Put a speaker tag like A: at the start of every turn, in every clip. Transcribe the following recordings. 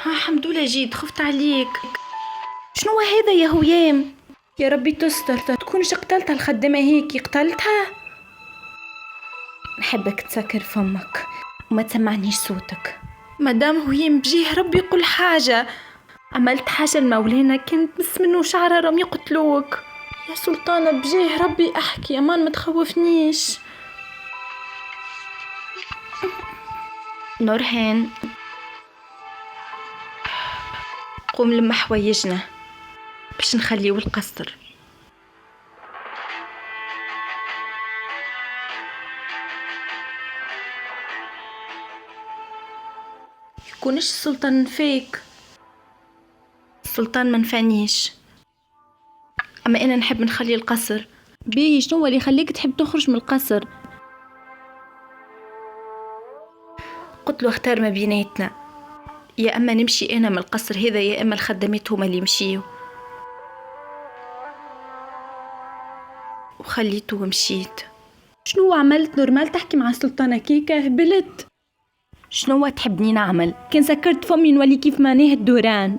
A: ها الحمد لله جيت، خفت عليك. شنو هذا يا هيام؟ يا ربي تستر، تكونش قتلت الخدامة هيك؟ قتلتها؟ نحبك تسكر فمك وما تسمعنيش صوتك. مدام هيام بجيه ربي قل حاجة. عملت حاجة المولانا كنت مس منه شعره رم يقتلوك. يا سلطانة بجيه ربي احكي امان ما تخوفنيش. نورهان قوم لما حوايجنا باش نخليو القصر. يكونش السلطان فيك. السلطان منفانيش، اما انا نحب نخلي القصر. بيه شنو اللي يخليك تحب تخرج من القصر؟ قلت له اختار ما بيناتنا، يا اما نمشي انا من القصر هذا يا اما الخدمات هما اللي يمشيو. وخليته ومشيت. شنو عملت نورمال تحكي مع السلطانة كيكا؟ هبلت. شنو تحبني نعمل؟ كان سكرت فمي نولي كيف ما نهي الدوران.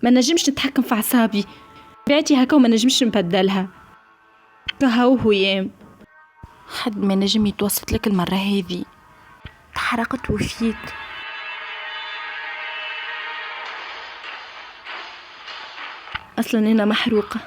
A: ما نجمش نتحكم في اعصابي، بعتي هكا وما نجمش نبدلها. كهو هيام حد ما نجم يتوسط لك المرة هذه. تحرقت وفيت. اصلا انا محروقة.